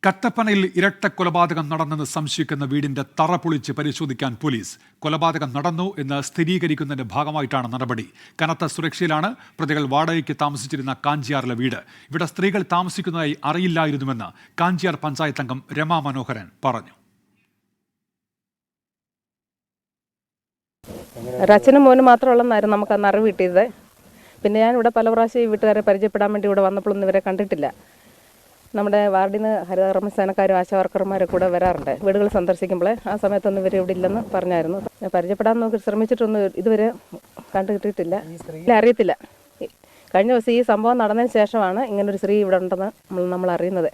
കട്ടപ്പനയിൽ ഇരട്ട കൊലപാതകം നടന്നെന്ന് സംശയിക്കുന്ന വീടിന്റെ തറ പൊളിച്ച് പരിശോധിക്കാൻ പോലീസ്. കൊലപാതകം നടന്നു എന്ന് സ്ഥിരീകരിക്കുന്നതിന്റെ ഭാഗമായിട്ടാണ് നടപടി. കനത്ത സുരക്ഷയിലാണ് പ്രതികൾ വാടകയ്ക്ക് താമസിച്ചിരുന്ന കാഞ്ചിയാറിലെ വീട്. ഇവിടെ സ്ത്രീകൾ താമസിക്കുന്നതായി അറിയില്ലായിരുന്നുവെന്ന് കാഞ്ചിയാർ പഞ്ചായത്ത് അംഗം രമാ മനോഹരൻ പറഞ്ഞു. അച്ഛനും മോനും മാത്രമുള്ളതായിരുന്നു നമുക്ക് അന്ന് അറിവ് കിട്ടിയത്. പിന്നെ ഞാൻ ഇവിടെ പല പ്രാവശ്യം വീട്ടുകാരെ പരിചയപ്പെടാൻ വേണ്ടി ഇവിടെ വന്നപ്പോഴൊന്നും ഇവരെ കണ്ടിട്ടില്ല. നമ്മുടെ വാർഡിൽ നിന്ന് ഹരിതകർമ്മസേനക്കാരും ആശാവർക്കർമാരും കൂടെ വരാറുണ്ട് വീടുകൾ സന്ദർശിക്കുമ്പോൾ. ആ സമയത്തൊന്നും ഇവർ ഇവിടെ ഇല്ലെന്ന് പറഞ്ഞായിരുന്നു. പരിചയപ്പെടാൻ നോക്കി ശ്രമിച്ചിട്ടൊന്നും ഇതുവരെ കണ്ടു കിട്ടിയിട്ടില്ല. അറിയത്തില്ല. കഴിഞ്ഞ ദിവസം ഈ സംഭവം നടന്നതിന് ശേഷമാണ് ഇങ്ങനൊരു സ്ത്രീ ഇവിടെ ഉണ്ടെന്ന് നമ്മൾ അറിയുന്നത്.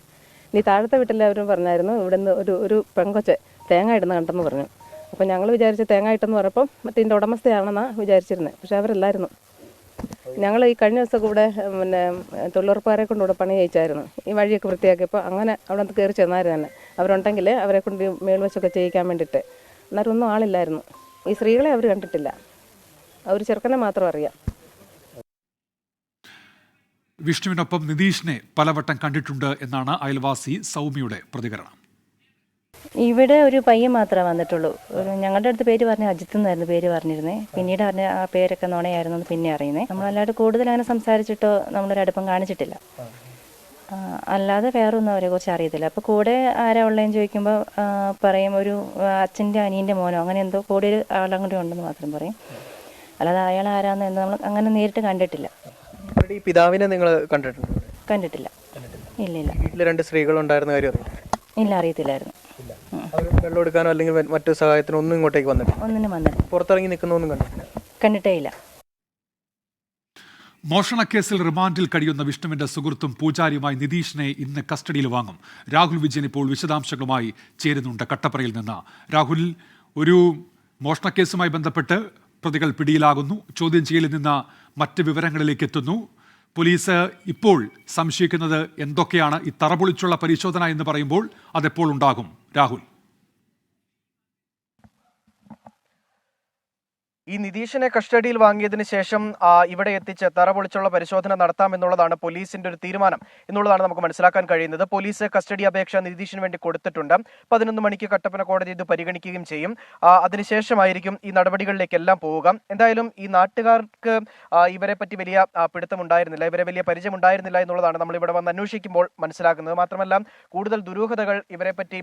ഇനി താഴത്തെ വീട്ടിലെവരും പറഞ്ഞായിരുന്നു ഇവിടെ നിന്ന് ഒരു പെങ്കൊച്ച് തേങ്ങ ഇടുന്ന കണ്ടെന്ന് പറഞ്ഞു. അപ്പോൾ ഞങ്ങൾ വിചാരിച്ച് തേങ്ങ ഇട്ടെന്ന് പറഞ്ഞപ്പം മറ്റേ ഉടമസ്ഥയാണെന്നാണ് വിചാരിച്ചിരുന്നത്. പക്ഷെ അവരല്ലായിരുന്നു. ഞങ്ങൾ ഈ കഴിഞ്ഞ ദിവസമൊക്കെ ഇവിടെ തൊഴിലുറപ്പുകാരെ കൊണ്ട് ഇവിടെ പണി ചെയ്യിച്ചായിരുന്നു. ഈ വഴിയൊക്കെ വൃത്തിയാക്കിയപ്പോൾ അങ്ങനെ അവിടെ നിന്ന് കയറി ചെന്നായിരുന്നു തന്നെ. അവരുണ്ടെങ്കിൽ അവരെ കൊണ്ട് മേൽവശമൊക്കെ ചെയ്യിക്കാൻ വേണ്ടിയിട്ട്. അന്നേരം ഒന്നും ആളില്ലായിരുന്നു. ഈ സ്ത്രീകളെ അവർ കണ്ടിട്ടില്ല. ഒരു ചെറുക്കനെ മാത്രം അറിയാം. വിഷ്ണുവിനൊപ്പം നിതീഷിനെ പലവട്ടം കണ്ടിട്ടുണ്ട് എന്നാണ് അയൽവാസി സൗമ്യയുടെ പ്രതികരണം. ഇവിടെ ഒരു പയ്യൻ മാത്രമേ വന്നിട്ടുള്ളൂ. ഞങ്ങളുടെ അടുത്ത് പേര് പറഞ്ഞ അജിത്ത് എന്നായിരുന്നു പേര് പറഞ്ഞിരുന്നത്. പിന്നീട് പറഞ്ഞ ആ പേരൊക്കെ നുണയായിരുന്നു എന്ന് പിന്നെ അറിയുന്നത്. നമ്മളല്ലാണ്ട് കൂടുതൽ അങ്ങനെ സംസാരിച്ചിട്ടോ നമ്മളൊരു അടുപ്പം കാണിച്ചിട്ടില്ല. അല്ലാതെ വേറൊന്നും അവരെ കുറിച്ച് അറിയത്തില്ല. അപ്പോൾ കൂടെ ആരാ ഉള്ളതെന്ന് ചോദിക്കുമ്പോൾ പറയും ഒരു അച്ഛൻ്റെ അനിയൻ്റെ മോനോ അങ്ങനെ എന്തോ കൂടെ ഒരു ആളും കൂടി ഉണ്ടെന്ന് മാത്രം പറയും. അല്ലാതെ അയാൾ ആരാന്ന് എന്ന് നമ്മൾ അങ്ങനെ നേരിട്ട് കണ്ടിട്ടില്ല. ഈ പിതാവിനെ നിങ്ങൾ കണ്ടിട്ടുണ്ടോ? കണ്ടിട്ടില്ല. ഇല്ലില്ല. വീട്ടിൽ രണ്ട് സ്ത്രീകളുണ്ടായിരുന്ന കാര്യം ഇല്ല, അറിയത്തില്ലായിരുന്നു. വെള്ളം എടുക്കാനോ അല്ലെങ്കിൽ മറ്റു സഹായത്തിനോ ഒന്നും ഇങ്ങോട്ടേക്ക് വന്നിട്ടില്ല. ഒന്നിനും വന്നിട്ടില്ല. പുറത്തിറങ്ങി നിൽക്കുന്നൊന്നും കണ്ടിട്ടേ ഇല്ല. മോഷണക്കേസിൽ റിമാൻഡിൽ കഴിയുന്ന വിഷ്ണുവിന്റെ സുഹൃത്തും പൂജാരിയുമായി നിതീഷിനെ ഇന്ന് കസ്റ്റഡിയിൽ വാങ്ങും. രാഹുൽ വിജയൻ ഇപ്പോൾ വിശദാംശങ്ങളുമായി ചേരുന്നുണ്ട് കട്ടപ്പനയിൽ നിന്ന്. രാഹുൽ, ഒരു മോഷണക്കേസുമായി ബന്ധപ്പെട്ട് പ്രതികൾ പിടിയിലാകുന്നു. ചോദ്യം ചെയ്യലിൽ നിന്ന് മറ്റ് വിവരങ്ങളിലേക്ക് എത്തുന്നു. പോലീസ് ഇപ്പോൾ സംശയിക്കുന്നത് എന്തൊക്കെയാണ്? ഈ തറപൊളിച്ചുള്ള പരിശോധന എന്ന് പറയുമ്പോൾ അതെപ്പോൾ ഉണ്ടാകും രാഹുൽ? ഈ നിതീഷിനെ കസ്റ്റഡിയിൽ വാങ്ങിയതിന് ശേഷം ഇവിടെ എത്തിച്ച് തറ പൊളിച്ചുള്ള പരിശോധന നടത്താമെന്നുള്ളതാണ് പോലീസിന്റെ ഒരു തീരുമാനം എന്നുള്ളതാണ് നമുക്ക് മനസ്സിലാക്കാൻ കഴിയുന്നത്. പോലീസ് കസ്റ്റഡി അപേക്ഷ നിതീഷിന് വേണ്ടി കൊടുത്തിട്ടുണ്ട്. 11 മണിക്ക് കട്ടപ്പന കോടതി ഇത് പരിഗണിക്കുകയും ചെയ്യും. അതിനുശേഷമായിരിക്കും ഈ നടപടികളിലേക്കെല്ലാം പോവുക. എന്തായാലും ഈ നാട്ടുകാർക്ക് ഇവരെ പറ്റി വലിയ പിടുത്തമുണ്ടായിരുന്നില്ല, ഇവരെ വലിയ പരിചയമുണ്ടായിരുന്നില്ല എന്നുള്ളതാണ് നമ്മൾ ഇവിടെ വന്ന് അന്വേഷിക്കുമ്പോൾ മനസ്സിലാക്കുന്നത്. മാത്രമല്ല കൂടുതൽ ദുരൂഹതകൾ ഇവരെ പറ്റി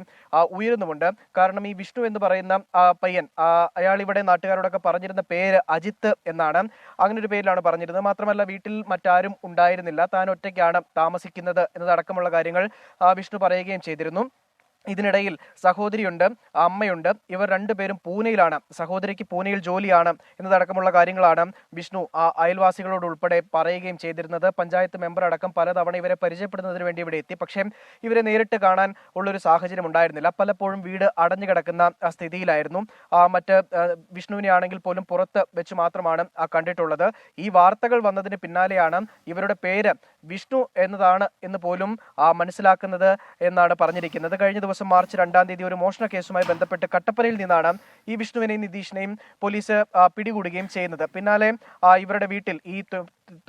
ഉയരുന്നുമുണ്ട്. കാരണം ഈ വിഷ്ണു എന്ന് പറയുന്ന പയ്യൻ, അയാൾ ഇവിടെ നാട്ടുകാരോടൊക്കെ പറഞ്ഞിരുന്ന പേര് അജിത്ത് എന്നാണ്. അങ്ങനെ ഒരു പേരിലാണ് പറഞ്ഞിരുന്നത്. മാത്രമല്ല വീട്ടിൽ മറ്റാരും ഉണ്ടായിരുന്നില്ല, താൻ ഒറ്റയ്ക്കാണ് താമസിക്കുന്നത് എന്നതടക്കമുള്ള കാര്യങ്ങൾ വിഷ്ണു പറയുകയും ചെയ്തിരുന്നു. ഇതിനിടയിൽ സഹോദരിയുണ്ട്, അമ്മയുണ്ട്. ഇവർ രണ്ടുപേരും പൂനെയിലാണ്. സഹോദരിക്ക് പൂനെയിൽ ജോലിയാണ് എന്നതടക്കമുള്ള കാര്യങ്ങളാണ് വിഷ്ണു അയൽവാസികളോട് ഉൾപ്പെടെ പറയുകയും ചെയ്തിരുന്നത്. പഞ്ചായത്ത് മെമ്പർ അടക്കം പലതവണ ഇവരെ പരിചയപ്പെടുന്നതിന് വേണ്ടി ഇവിടെ എത്തി. പക്ഷേ ഇവരെ നേരിട്ട് കാണാൻ ഉള്ളൊരു സാഹചര്യം ഉണ്ടായിരുന്നില്ല. പലപ്പോഴും വീട് അടഞ്ഞു കിടക്കുന്ന സ്ഥിതിയിലായിരുന്നു. മറ്റ് വിഷ്ണുവിനെ ആണെങ്കിൽ പോലും പുറത്ത് വെച്ച് മാത്രമാണ് കണ്ടിട്ടുള്ളത്. ഈ വാർത്തകൾ വന്നതിന് പിന്നാലെയാണ് ഇവരുടെ പേര് വിഷ്ണു എന്നതാണ് എന്ന് പോലും മനസ്സിലാക്കുന്നത് എന്നാണ് പറഞ്ഞിരിക്കുന്നത്. കഴിഞ്ഞ ദിവസം മാർച്ച് 2-ാം തീയതി ഒരു മോഷണ കേസുമായി ബന്ധപ്പെട്ട് കട്ടപ്പനയിൽ നിന്നാണ് ഈ വിഷ്ണുവിനെയും നിതീഷിനെയും പോലീസ് പിടികൂടുകയും ചെയ്യുന്നത്. പിന്നാലെ ഇവരുടെ വീട്ടിൽ ഈ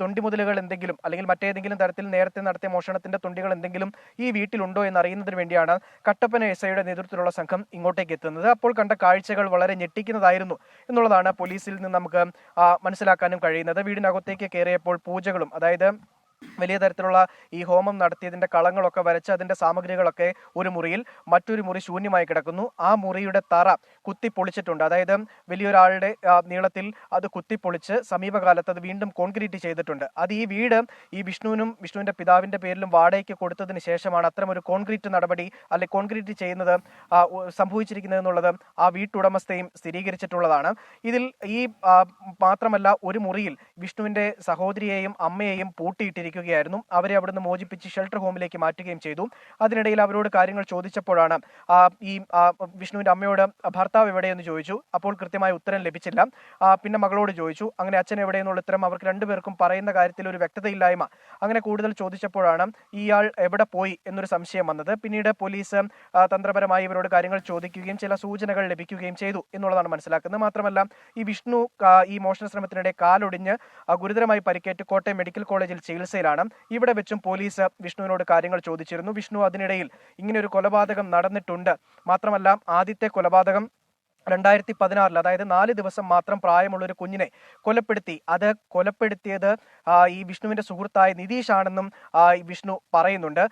തൊണ്ടിമുതലുകൾ എന്തെങ്കിലും അല്ലെങ്കിൽ മറ്റേതെങ്കിലും തരത്തിൽ നേരത്തെ നടത്തിയ മോഷണത്തിന്റെ തൊണ്ടികൾ എന്തെങ്കിലും ഈ വീട്ടിലുണ്ടോ എന്നറിയുന്നതിന് വേണ്ടിയാണ് കട്ടപ്പന എസ്ഐയുടെ നേതൃത്വത്തിലുള്ള സംഘം ഇങ്ങോട്ടേക്ക് എത്തുന്നത്. അപ്പോൾ കണ്ട കാഴ്ചകൾ വളരെ ഞെട്ടിക്കുന്നതായിരുന്നു എന്നുള്ളതാണ് പോലീസിൽ നിന്ന് നമുക്ക് മനസ്സിലാക്കാനും കഴിയുന്നത്. വീടിനകത്തേക്ക് കയറിയപ്പോൾ പൂജകളും, അതായത് വലിയ തരത്തിലുള്ള ഈ ഹോമം നടത്തിയതിന്റെ കളങ്ങളൊക്കെ വരച്ച് അതിന്റെ സാമഗ്രികളൊക്കെ ഒരു മുറിയിൽ, മറ്റൊരു മുറി ശൂന്യമായി കിടക്കുന്നു. ആ മുറിയുടെ തറ കുത്തിപ്പൊളിച്ചിട്ടുണ്ട്. അതായത് വലിയൊരാളുടെ നീളത്തിൽ അത് കുത്തിപ്പൊളിച്ച് സമീപകാലത്ത് അത് വീണ്ടും കോൺക്രീറ്റ് ചെയ്തിട്ടുണ്ട്. അത് ഈ വീട് ഈ വിഷ്ണുവിന്റെ പിതാവിന്റെ പേരിലും വാടകയ്ക്ക് കൊടുത്തതിന് ശേഷമാണ് അത്തരമൊരു കോൺക്രീറ്റ് നടപടി അല്ലെങ്കിൽ കോൺക്രീറ്റ് ചെയ്യുന്നത് സംഭവിച്ചിരിക്കുന്നത് എന്നുള്ളത് ആ വീട്ടുടമസ്ഥയും സ്ഥിരീകരിച്ചിട്ടുള്ളതാണ്. ഇതിൽ ഈ മാത്രമല്ല ഒരു മുറിയിൽ വിഷ്ണുവിന്റെ സഹോദരിയെയും അമ്മയെയും പൂട്ടിയിട്ടിരിക്കുന്നു. അവരെ അവിടുന്ന് മോചിപ്പിച്ച് ഷെൽട്ടർ ഹോമിലേക്ക് മാറ്റുകയും ചെയ്തു. അതിനിടയിൽ അവരോട് കാര്യങ്ങൾ ചോദിച്ചപ്പോഴാണ് ഈ വിഷ്ണുവിന്റെ അമ്മയോട് ഭർത്താവ് എവിടെയെന്ന് ചോദിച്ചു. അപ്പോൾ കൃത്യമായ ഉത്തരം ലഭിച്ചില്ല. പിന്നെ മകളോട് ചോദിച്ചു. അങ്ങനെ അച്ഛൻ എവിടെയെന്നുള്ള ഉത്തരം അവർക്ക് രണ്ടുപേർക്കും പറയുന്ന കാര്യത്തിൽ ഒരു വ്യക്തതയില്ലായ്മ. അങ്ങനെ കൂടുതൽ ചോദിച്ചപ്പോഴാണ് ഇയാൾ എവിടെ പോയി എന്നൊരു സംശയം വന്നത്. പിന്നീട് പോലീസ് തന്ത്രപരമായി ഇവരോട് കാര്യങ്ങൾ ചോദിക്കുകയും ചില സൂചനകൾ ലഭിക്കുകയും ചെയ്തു എന്നുള്ളതാണ് മനസ്സിലാക്കുന്നത്. മാത്രമല്ല ഈ വിഷ്ണു ഈ മോഷണ ശ്രമത്തിനിടെ കാലൊടിഞ്ഞ് ഗുരുതരമായി പരിക്കേറ്റ് കോട്ടയം മെഡിക്കൽ കോളേജിൽ ചികിത്സ ചികിത്സയിലാണ്. ഇവിടെ വെച്ചും പോലീസ് വിഷ്ണുവിനോട് കാര്യങ്ങൾ ചോദിച്ചിരുന്നു. വിഷ്ണു അതിനിടയിൽ ഇങ്ങനെ ഒരു കൊലപാതകം നടന്നിട്ടുണ്ട്, മാത്രമല്ല ആദ്യത്തെ കൊലപാതകം 2016 അതായത് 4 ദിവസം മാത്രം പ്രായമുള്ള ഒരു കുഞ്ഞിനെ കൊലപ്പെടുത്തി. അത് കൊലപ്പെടുത്തിയത് ഈ വിഷ്ണുവിന്റെ സുഹൃത്തായ നിതീഷ് ആണെന്നും ഈ വിഷ്ണു പറയുന്നുണ്ട്.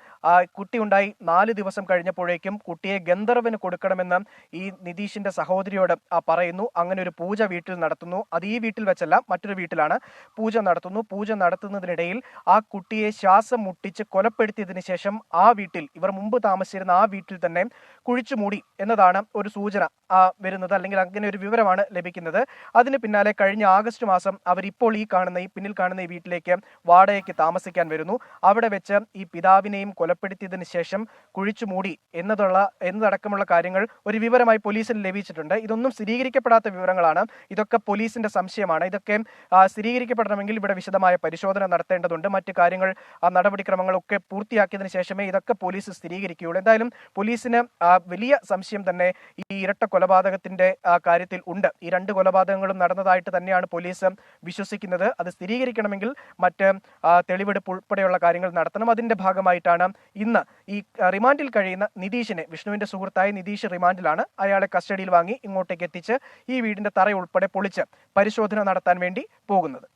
കുട്ടി ഉണ്ടായി 4 ദിവസം കഴിഞ്ഞപ്പോഴേക്കും കുട്ടിയെ ഗന്ധർവന് കൊടുക്കണമെന്ന് ഈ നിതീഷിന്റെ സഹോദരിയോട് പറയുന്നു. അങ്ങനെ ഒരു പൂജ വീട്ടിൽ നടത്തുന്നു. അത് ഈ വീട്ടിൽ വെച്ചല്ല, മറ്റൊരു വീട്ടിലാണ് പൂജ നടത്തുന്നു. പൂജ നടത്തുന്നതിനിടയിൽ ആ കുട്ടിയെ ശ്വാസം മുട്ടിച്ച് കൊലപ്പെടുത്തിയതിനു ശേഷം ആ വീട്ടിൽ, ഇവർ മുമ്പ് താമസിച്ചിരുന്ന ആ വീട്ടിൽ തന്നെ കുഴിച്ചു മൂടി എന്നതാണ് ഒരു സൂചന വരുന്നത്, അല്ലെങ്കിൽ അങ്ങനെ ഒരു വിവരമാണ് ലഭിക്കുന്നത്. അതിന് പിന്നാലെ കഴിഞ്ഞ ആഗസ്റ്റ് മാസം അവരിപ്പോൾ ഈ പിന്നിൽ കാണുന്ന ഈ വീട്ടിലേക്ക് വാടകയ്ക്ക് താമസിക്കാൻ വരുന്നു. അവിടെ വെച്ച് ഈ പിതാവിനെയും കൊലപ്പെടുത്തിയതിനു ശേഷം കുഴിച്ചു മൂടി എന്നതടക്കമുള്ള കാര്യങ്ങൾ ഒരു വിവരമായി പോലീസിന് ലഭിച്ചിട്ടുണ്ട്. ഇതൊന്നും സ്ഥിരീകരിക്കപ്പെടാത്ത വിവരങ്ങളാണ്. ഇതൊക്കെ പോലീസിന്റെ സംശയമാണ്. ഇതൊക്കെ സ്ഥിരീകരിക്കപ്പെടണമെങ്കിൽ ഇവിടെ വിശദമായ പരിശോധന നടത്തേണ്ടതുണ്ട്. മറ്റു കാര്യങ്ങൾ നടപടിക്രമങ്ങളൊക്കെ പൂർത്തിയാക്കിയതിനു ശേഷമേ ഇതൊക്കെ പോലീസ് സ്ഥിരീകരിക്കുകയുള്ളൂ. എന്തായാലും പോലീസിന് വലിയ സംശയം തന്നെ ഈ ഇരട്ട കൊലപാതകത്തിന്റെ കാര്യത്തിൽ ഉണ്ട്. ഈ 2 കൊലപാതകങ്ങളും നടന്നതായിട്ട് തന്നെയാണ് പോലീസ് വിശ്വസിക്കുന്നത്. അത് സ്ഥിരീകരിക്കണമെങ്കിൽ മറ്റ് തെളിവെടുപ്പ് ഉൾപ്പെടെയുള്ള കാര്യങ്ങൾ നടത്തണം. അതിന്റെ ഭാഗമായിട്ടാണ് ഇന്ന് ഈ റിമാൻഡിൽ കഴിയുന്ന നിതീഷിനെ, വിഷ്ണുവിന്റെ സുഹൃത്തായ നിതീഷ് റിമാൻഡിലാണ്. അയാളെ കസ്റ്റഡിയിൽ വാങ്ങി ഇങ്ങോട്ടേക്ക് എത്തിച്ച് ഈ വീടിന്റെ തറ ഉൾപ്പെടെ പൊളിച്ച് പരിശോധന നടത്താൻ വേണ്ടി പോകുന്നത്.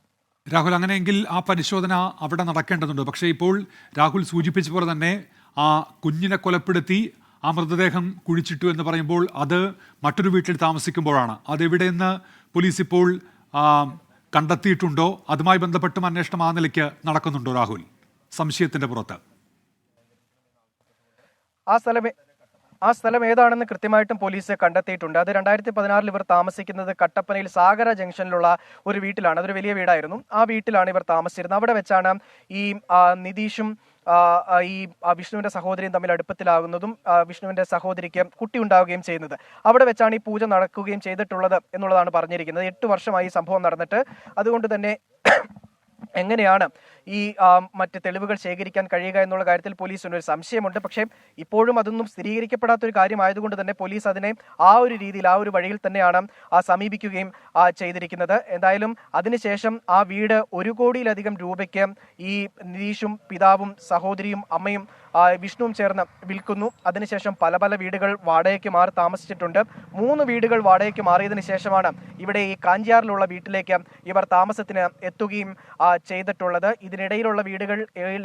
രാഹുൽ, അങ്ങനെയെങ്കിൽ ആ പരിശോധന അവിടെ നടക്കേണ്ടതുണ്ട്. പക്ഷേ ഇപ്പോൾ രാഹുൽ സൂചിപ്പിച്ച പോലെ തന്നെ ആ കുഞ്ഞിനെ കൊലപ്പെടുത്തി ആ മൃതദേഹം കുഴിച്ചിട്ടു എന്ന് പറയുമ്പോൾ അത് മറ്റൊരു വീട്ടിൽ താമസിക്കുമ്പോഴാണ്. അതെവിടെയെന്ന് പോലീസ് ഇപ്പോൾ കണ്ടെത്തിയിട്ടുണ്ടോ? അതുമായി ബന്ധപ്പെട്ടും അന്വേഷണം ആ നിലയ്ക്ക് നടക്കുന്നുണ്ടോ രാഹുൽ? സംശയത്തിന്റെ പുറത്ത് ആ സ്ഥലം ഏതാണെന്ന് കൃത്യമായിട്ടും പോലീസ് കണ്ടെത്തിയിട്ടുണ്ട്. അത് 2016 ഇവർ താമസിക്കുന്നത് കട്ടപ്പനയിൽ സാഗര ജംഗ്ഷനിലുള്ള ഒരു വീട്ടിലാണ്. അതൊരു വലിയ വീടായിരുന്നു. ആ വീട്ടിലാണ് ഇവർ താമസിച്ചിരുന്നത്. അവിടെ വെച്ചാണ് ഈ നിതീഷും ഈ വിഷ്ണുവിന്റെ സഹോദരിയും തമ്മിൽ അടുപ്പത്തിലാകുന്നതും വിഷ്ണുവിന്റെ സഹോദരിക്ക് കുട്ടി ഉണ്ടാവുകയും ചെയ്യുന്നത്. അവിടെ വെച്ചാണ് ഈ പൂജ നടക്കുകയും ചെയ്തിട്ടുള്ളത് എന്നുള്ളതാണ് പറഞ്ഞിരിക്കുന്നത്. 8 വർഷമായി ഈ സംഭവം നടന്നിട്ട്. അതുകൊണ്ട് തന്നെ എങ്ങനെയാണ് ഈ മറ്റ് തെളിവുകൾ ശേഖരിക്കാൻ കഴിയുക എന്നുള്ള കാര്യത്തിൽ പോലീസിന് ഒരു സംശയമുണ്ട്. പക്ഷേ ഇപ്പോഴും അതൊന്നും സ്ഥിരീകരിക്കപ്പെടാത്ത ഒരു കാര്യമായതുകൊണ്ട് തന്നെ പോലീസ് അതിനെ ആ ഒരു രീതിയിൽ, ആ ഒരു വഴിയിൽ തന്നെയാണ് സമീപിക്കുകയും ചെയ്തിരിക്കുന്നത്. എന്തായാലും അതിനുശേഷം ആ വീട് 1 കോടിയിലധികം രൂപയ്ക്ക് ഈ നിതീഷും പിതാവും സഹോദരിയും അമ്മയും വിഷ്ണുവും ചേർന്ന് വിൽക്കുന്നു. അതിനുശേഷം പല പല വീടുകൾ വാടകയ്ക്ക് മാറി താമസിച്ചിട്ടുണ്ട്. 3 വീടുകൾ വാടകയ്ക്ക് മാറിയതിനു ശേഷമാണ് ഇവിടെ ഈ കാഞ്ചിയാറിലുള്ള വീട്ടിലേക്ക് ഇവർ താമസത്തിന് എത്തുകയും ചെയ്തിട്ടുള്ളത്. ഇതിനിടയിലുള്ള വീടുകൾ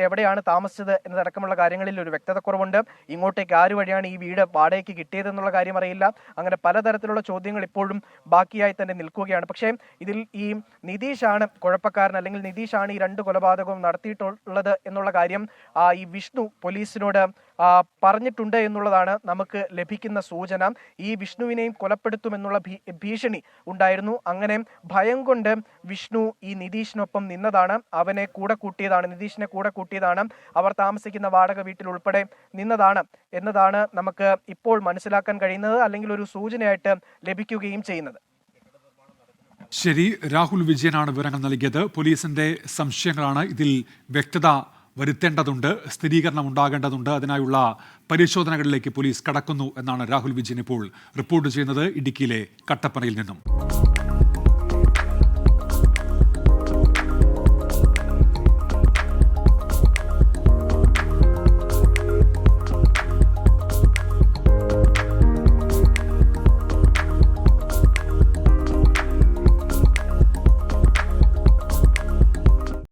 എവിടെയാണ് താമസിച്ചത് എന്നതടക്കമുള്ള കാര്യങ്ങളിൽ ഒരു വ്യക്തതക്കുറവുണ്ട്. ഇങ്ങോട്ടേക്ക് ആര് വഴിയാണ് ഈ വീട് വാടകയ്ക്ക് കിട്ടിയതെന്നുള്ള കാര്യം അറിയില്ല. അങ്ങനെ പലതരത്തിലുള്ള ചോദ്യങ്ങൾ ഇപ്പോഴും ബാക്കിയായി തന്നെ നിൽക്കുകയാണ്. പക്ഷേ ഇതിൽ ഈ നിതീഷാണ് കുഴപ്പക്കാരൻ, അല്ലെങ്കിൽ നിതീഷാണ് ഈ 2 കൊലപാതകവും നടത്തിയിട്ടുള്ളത് എന്നുള്ള കാര്യം ഈ വിഷ്ണു പോലീസിനോട് പറഞ്ഞിട്ടുണ്ട് എന്നുള്ളതാണ് നമുക്ക് ലഭിക്കുന്ന സൂചന. ഈ വിഷ്ണുവിനെയും കൊലപ്പെടുത്തുമെന്നുള്ള ഭീഷണി ഉണ്ടായിരുന്നു. അങ്ങനെ ഭയം കൊണ്ട് വിഷ്ണു ഈ നിതീഷിനൊപ്പം നിന്നതാണ്, അവനെ കൂടെ കൂട്ടിയതാണ്, നിതീഷിനെ കൂടെ കൂട്ടിയതാണ്, അവർ താമസിക്കുന്ന വാടക വീട്ടിൽ ഉൾപ്പെടെ നിന്നതാണ് എന്നതാണ് നമുക്ക് ഇപ്പോൾ മനസ്സിലാക്കാൻ കഴിയുന്നത്, അല്ലെങ്കിൽ ഒരു സൂചനയായിട്ട് ലഭിക്കുകയും ചെയ്യുന്നത്. ശരി, രാഹുൽ വിജയനാണ് വിവരങ്ങൾ നൽകിയത്. പോലീസിന്റെ സംശയങ്ങളാണ്. ഇതിൽ വ്യക്തത വരുത്തേണ്ടതുണ്ട്, സ്ഥിരീകരണം ഉണ്ടാകേണ്ടതുണ്ട്. അതിനായുള്ള പരിശോധനകളിലേക്ക് പോലീസ് കടക്കുന്നു എന്നാണ് രാഹുൽ വിജയൻ ഇപ്പോൾ റിപ്പോർട്ട് ചെയ്യുന്നത് ഇടുക്കിയിലെ കട്ടപ്പനയിൽ നിന്നും.